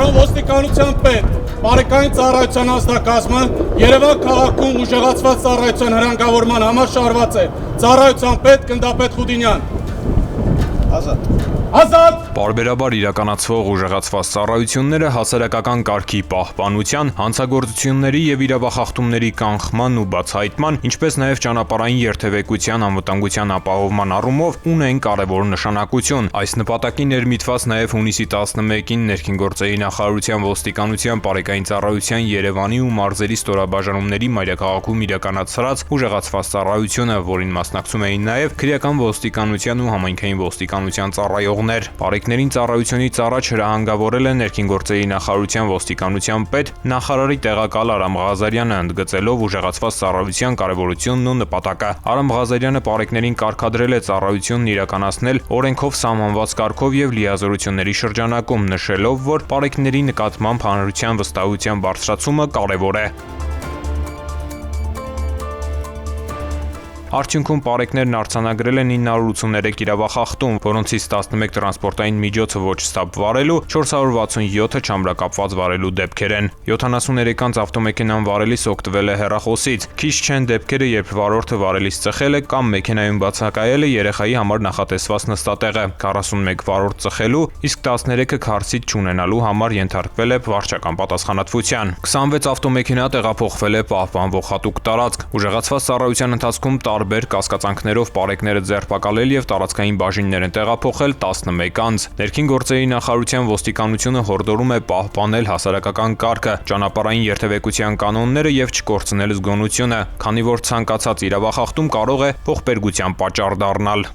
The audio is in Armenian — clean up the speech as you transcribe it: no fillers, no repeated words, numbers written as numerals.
Հայաստան ոստիկանության պետ, բարեկային ծառայության ազդակազմը Երևան քաղաքում ուժեղացված ծառայության հրանգավորման համար շարված է։ Ծառայության պետ գնդապետ Խուդինյան։ Ազատ։ Պարբերաբար իրականացվող ուժեղացված ծառայությունները հասարակական կարգի պահպանության, հանցագործությունների եւ իրավախախտումների կանխման ու բացահայտման, ինչպես նաեւ ճանապարհային երթևեկության անվտանգության ապահովման առումով ունեն կարևոր նշանակություն։ Այս նպատակին ներմիտված նաեւ հունիսի 11-ին ներքին գործերի նախարարության ոստիկանության բարեկային ծառայության Երևանի ու մարզերի ստորաբաժանումների մայրաքաղաքում իրականացրած ուժեղացված ծառայությունը, որին մասնակցում էին նաեւ քրեական ոստիկանության ու համայնքային ոստիկանության ծառայողներ։ Բարեկներին ծառայությունից առաջ հրահանգավորել է ներքին գործերի նախարարության ոստիկանության պետ նախարարի տեղակալ Արամ Ղազարյանը, ընդգծելով ուժեղացված ծառայության կարևորությունն ու նպատակը։ Արամ Ղազարյանը բարեկներին կարգադրել է ծառայությունն իրականացնել օրենքով սահմանված կարգով եւ լիազորությունների շրջանակում, նշելով, որ բարեկների նկատմամբ հանրության վստահության բարձրացումը կարևոր է։ Արդյունքում բարեկներն արձանագրել են 983 իրավախախտում, որոնցից 11 տրանսպորտային միջոցը ոչ ստապ վարելու, 467-ը չամրակապված վարելու դեպքեր են։ 73-անց ավտոմեքենան վարելիս օգտվել է հեռախոսից։ Քիչ չեն դեպքերը, երբ վարորդը վարելիս ծխել է կամ մեքենայում բացակայել է երեխայի համար նախատեսված նստատեղը, 41 վարորդ ծխելու, իսկ 13-ը քարսից չունենալու համար ենթարկվել է վարչական պատասխանատվության։ 26 ավտոմեքենա տեղափոխվել է պահպանվող հատուկ տարածք։ Ուժեղացված ծառայության ընթացքում տարբեր կասկածանքներով բարեկները ձերբակալել եւ տարածքային բաժիններ են տեղափոխել 11 անձ։ Ներքին գործերի նախարարության ոստիկանությունը հորդորում է պահպանել հասարակական կարգը, ճանապարհային երթևեկության կանոնները եւ չկորցնել զգոնությունը, քանի որ ցանկացած իրավախախտում կարող է ողբերգության պատճառ դառնալ։